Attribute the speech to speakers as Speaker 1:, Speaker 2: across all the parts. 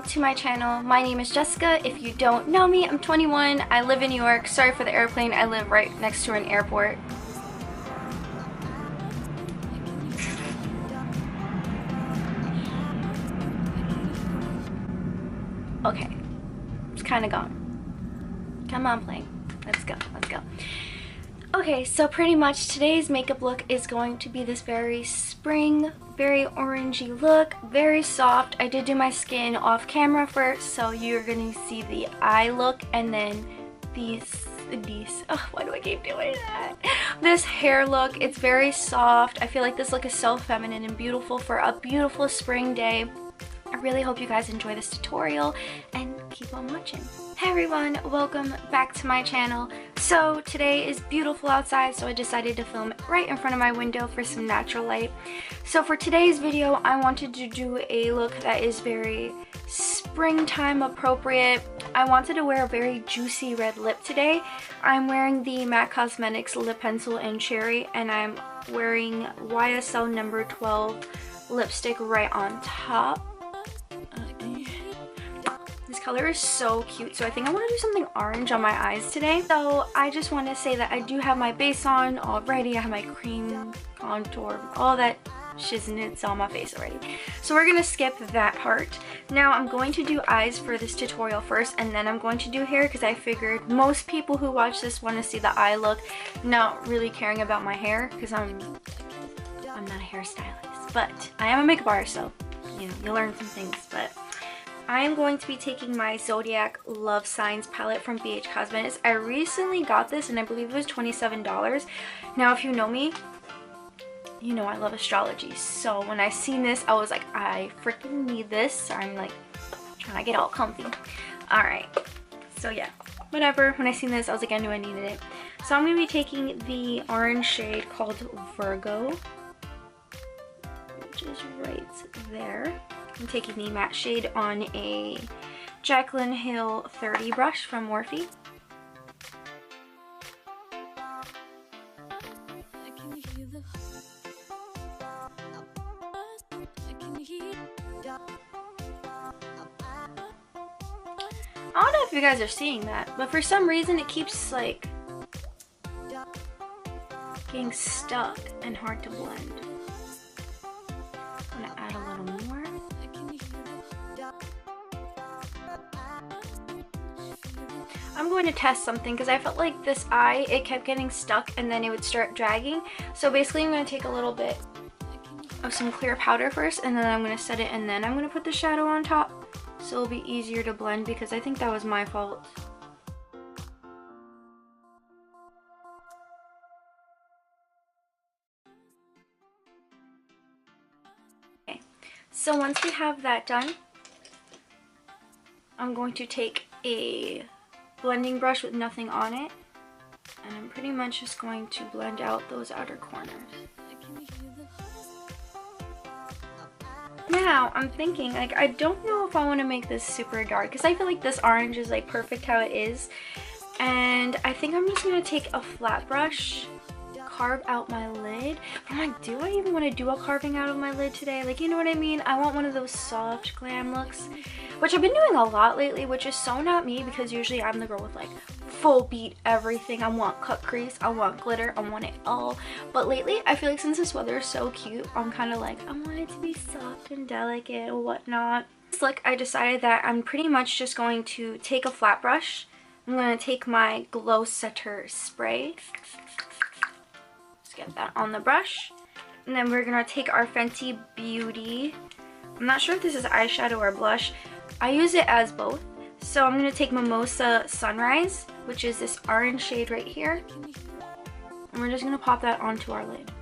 Speaker 1: welcome to my channel. My name is Jessica. If you don't know me, I'm 21. I live in New York. Sorry for the airplane. I live right next to an airport. Okay, it's kind of gone. Come on, plane. Let's go, let's go. Okay, so pretty much today's makeup look is going to be this very spring, very orangey look, very soft. I did do my skin off camera first, so you're gonna see the eye look, and then these, oh, why do I keep doing that? This hair look, it's very soft. I feel like this look is so feminine and beautiful for a beautiful spring day. I really hope you guys enjoy this tutorial and keep on watching. Hey everyone, welcome back to my channel. So today is beautiful outside, so I decided to film right in front of my window for some natural light. So for today's video, I wanted to do a look that is very springtime appropriate. I wanted to wear a very juicy red lip today. I'm wearing the MAC Cosmetics lip pencil in cherry, and I'm wearing YSL number 12 lipstick right on top. This color is so cute, so I think I want to do something orange on my eyes today. So I just want to say that I do have my base on already. I have my cream, contour, all that shiznits on my face already. So we're going to skip that part. Now I'm going to do eyes for this tutorial first, and then I'm going to do hair because I figured most people who watch this want to see the eye look, not really caring about my hair because I'm not a hairstylist, but I am a makeup artist, so you know, you learn some things. But I am going to be taking my Zodiac Love Signs palette from BH Cosmetics. I recently got this and I believe it was $27. Now if you know me, you know I love astrology. So when I seen this, I was like, I freaking need this. So I'm like trying to get all comfy. Alright, so yeah, whatever. When I seen this, I was like, I knew I needed it. So I'm going to be taking the orange shade called Virgo, which is right there. I'm taking the matte shade on a Jaclyn Hill 30 brush from Morphe. I don't know if you guys are seeing that, but for some reason it keeps like getting stuck and hard to blend. I'm gonna add a little more. I'm going to test something because I felt like this eye, it kept getting stuck and then it would start dragging. So basically I'm going to take a little bit of some clear powder first, and then I'm going to set it, and then I'm going to put the shadow on top. So it'll be easier to blend because I think that was my fault. Okay, so once we have that done, I'm going to take a blending brush with nothing on it, and I'm pretty much just going to blend out those outer corners. Now I'm thinking, like, I don't know if I want to make this super dark because I feel like this orange is like perfect how it is, and I think I'm just going to take a flat brush, carve out my lid. I'm like, do I even want to do a carving out of my lid today? Like, you know what I mean? I want one of those soft glam looks, which I've been doing a lot lately, which is so not me because usually I'm the girl with like full beat everything. I want cut crease, I want glitter, I want it all. But lately I feel like since this weather is so cute, I'm kind of like, I want it to be soft and delicate and whatnot. This look, I decided that I'm pretty much just going to take a flat brush. I'm going to take my Glow Setter spray. Get that on the brush, and then we're gonna take our Fenty Beauty. I'm not sure if this is eyeshadow or blush. I use it as both. So I'm gonna take Mimosa Sunrise, which is this orange shade right here, and we're just gonna pop that onto our lid.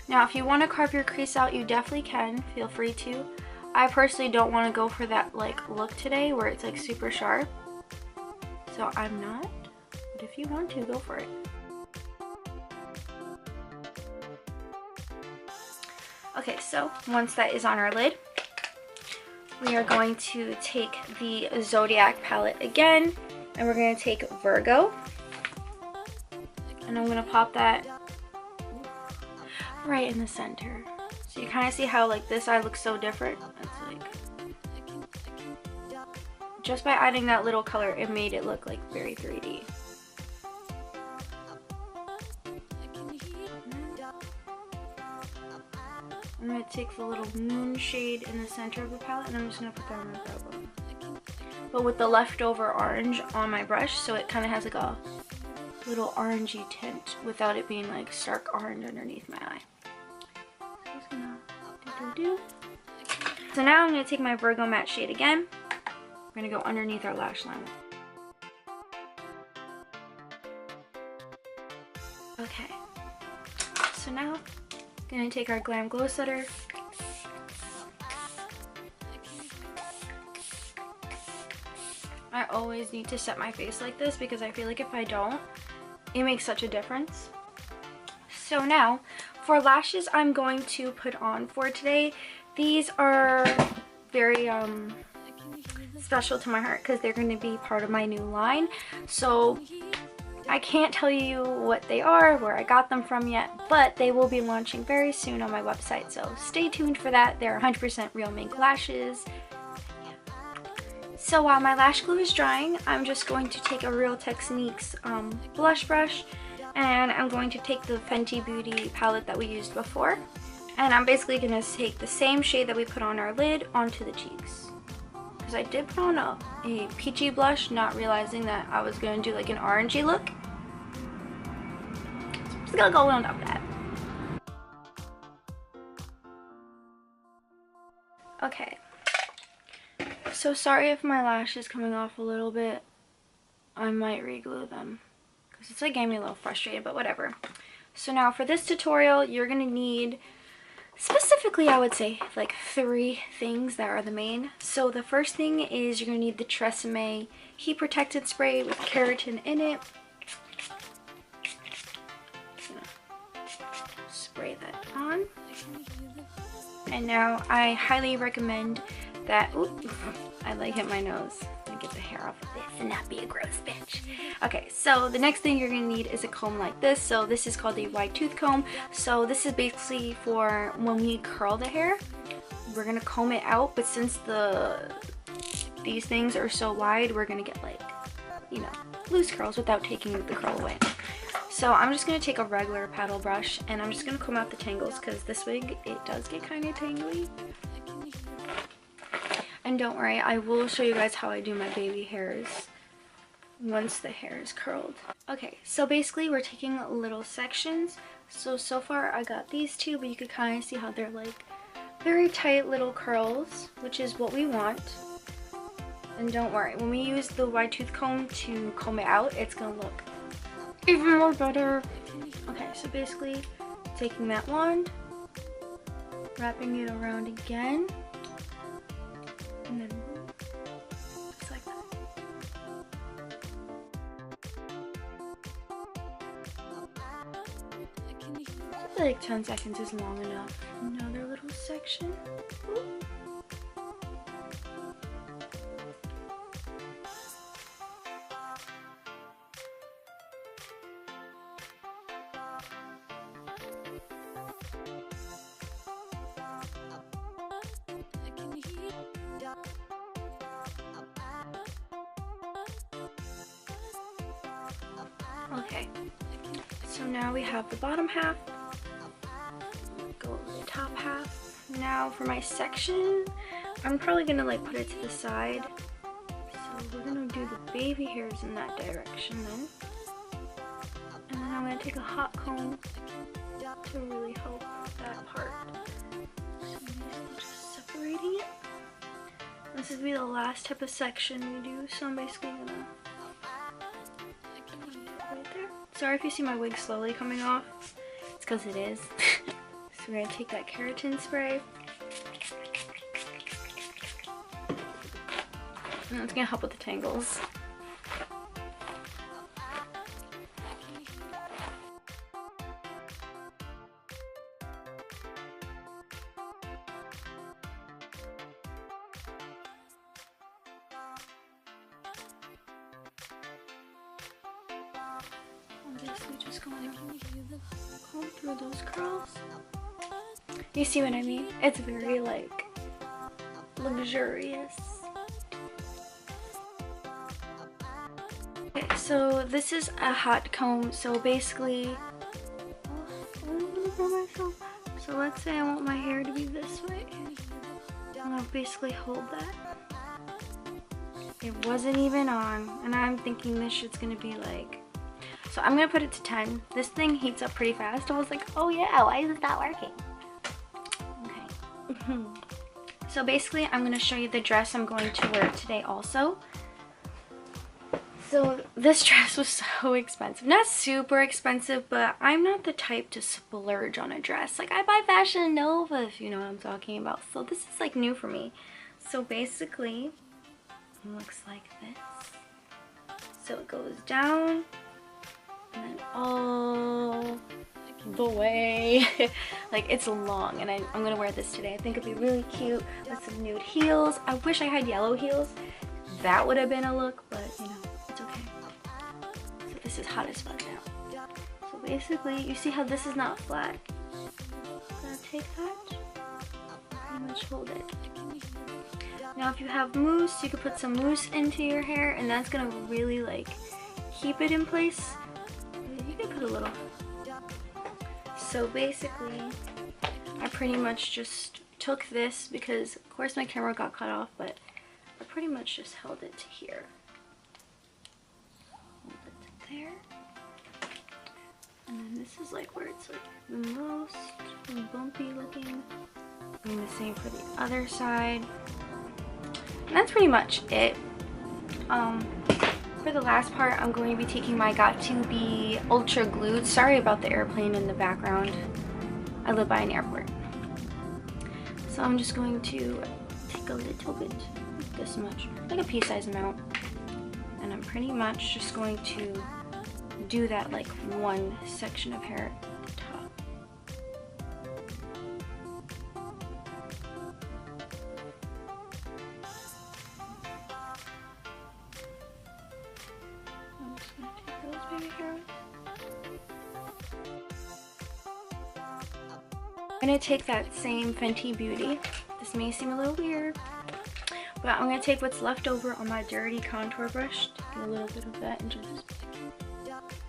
Speaker 1: Now if you want to carve your crease out, you definitely can, feel free to. I personally don't want to go for that like look today where it's like super sharp. So I'm not, but if you want to, go for it. Okay, so once that is on our lid, we are going to take the Zodiac palette again, and we're going to take Virgo, and I'm going to pop that right in the center. So you kind of see how like this eye looks so different. It's like, just by adding that little color, it made it look like very 3D. I'm going to take the little moon shade in the center of the palette and I'm just going to put that on my brow bone. But with the leftover orange on my brush, so it kind of has like a little orangey tint without it being like stark orange underneath my eye. So I'm just gonna do. So now I'm going to take my Virgo matte shade again. I'm going to go underneath our lash line. Okay, so now I'm going to take our Glam Glow Setter. I always need to set my face like this because I feel like if I don't, it makes such a difference. So now, for lashes I'm going to put on for today, these are very special to my heart because they're going to be part of my new line. So I can't tell you what they are, where I got them from yet, but they will be launching very soon on my website, so stay tuned for that. They're 100% real mink lashes. So while my lash glue is drying, I'm just going to take a Real Techniques blush brush, and I'm going to take the Fenty Beauty palette that we used before, and I'm basically going to take the same shade that we put on our lid onto the cheeks. Because I did put on a peachy blush, not realizing that I was going to do like an orangey look. So I'm just going to go on top of that. Okay. So sorry if my lash is coming off a little bit. I might re-glue them. Because it's like getting me a little frustrated, but whatever. So now for this tutorial, you're going to need, specifically I would say, like 3 things that are the main. So the first thing is you're going to need the Tresemme Heat Protectant Spray with keratin in it. Just gonna spray that on. And now I highly recommend that, oops, I like hit my nose. I'm gonna get the hair off of this and not be a gross bitch. Okay, so the next thing you're gonna need is a comb like this. So this is called a wide tooth comb. So this is basically for when we curl the hair. We're gonna comb it out, but since these things are so wide, we're gonna get like, you know, loose curls without taking the curl away. So I'm just gonna take a regular paddle brush and I'm just gonna comb out the tangles because this wig, it does get kind of tangly. And don't worry, I will show you guys how I do my baby hairs once the hair is curled. Okay, so basically we're taking little sections. So far I got these 2, but you could kind of see how they're like very tight little curls, which is what we want. And don't worry, when we use the wide tooth comb to comb it out, it's gonna look even more better. Okay, so basically taking that wand, wrapping it around again, and then just like that. I feel like 10 seconds is long enough. Another little section. Ooh. Okay, so now we have the bottom half, go over the top half. Now for my section, I'm probably gonna like put it to the side. So we're gonna do the baby hairs in that direction then. And then I'm gonna take a hot comb to really help that part. So I'm just separating it. This is be the last type of section we do, so I'm basically gonna right there. Sorry if you see my wig slowly coming off. It's because it is. So we're gonna take that keratin spray. And it's gonna help with the tangles. basically just going to comb through those curls. You see what I mean? It's very like luxurious. Okay, so this is a hot comb. So basically, so let's say I want my hair to be this way. I'll basically hold that. It wasn't even on, and I'm thinking this shit's gonna be like, so I'm gonna put it to 10. This thing heats up pretty fast. I was like, oh yeah, why is it not working? Okay. So basically, I'm gonna show you the dress I'm going to wear today also. So this dress was so expensive. Not super expensive, but I'm not the type to splurge on a dress. Like, I buy Fashion Nova, if you know what I'm talking about. So this is like new for me. So basically, it looks like this. So it goes down and then all the way. Like, it's long, and I'm gonna wear this today. I think it'd be really cute with some nude heels. I wish I had yellow heels. That would have been a look, but you know, it's okay. So this is hot as fuck now. So basically, you see how this is not flat? I'm gonna take that, pretty much hold it. Now if you have mousse, you could put some mousse into your hair, and that's gonna really like keep it in place. You can put a little. So basically, I pretty much just took this because of course my camera got cut off, but I pretty much just held it to here. Hold it to there. And then this is like where it's like the most bumpy looking. And the same for the other side. And that's pretty much it. For the last part, I'm going to be taking my Got To Be Ultra Glued. Sorry about the airplane in the background. I live by an airport. So I'm just going to take a little bit, this much, like a pea-sized amount. And I'm pretty much just going to do that like one section of hair at the top. I'm just going to take those baby hairs. I'm going to take that same Fenty Beauty. This may seem a little weird, but I'm going to take what's left over on my dirty contour brush, take a little bit of that and just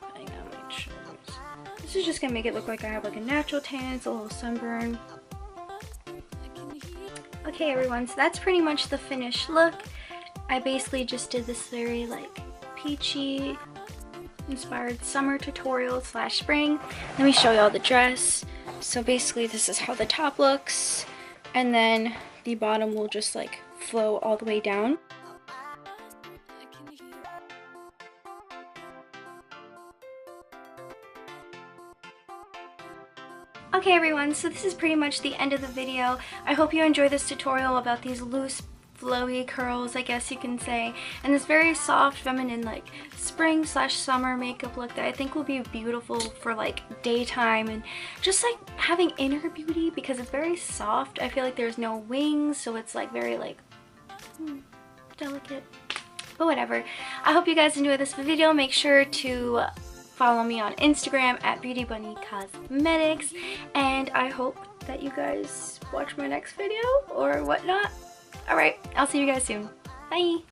Speaker 1: putting on my shoulders. This is just going to make it look like I have like a natural tan. It's a little sunburn. Okay everyone, so that's pretty much the finished look. I basically just did this very like peachy inspired summer tutorial / spring. Let me show y'all the dress. So basically this is how the top looks, and then the bottom will just like flow all the way down. Okay everyone, so this is pretty much the end of the video. I hope you enjoyed this tutorial about these loose flowy curls, I guess you can say, and this very soft feminine like spring / summer makeup look that I think will be beautiful for like daytime and just like having inner beauty, because it's very soft. I feel like there's no wings, so it's like very like delicate, but whatever. I hope you guys enjoyed this video. Make sure to follow me on Instagram at beautybunnycosmetics, and I hope that you guys watch my next video or whatnot. Alright, I'll see you guys soon. Bye!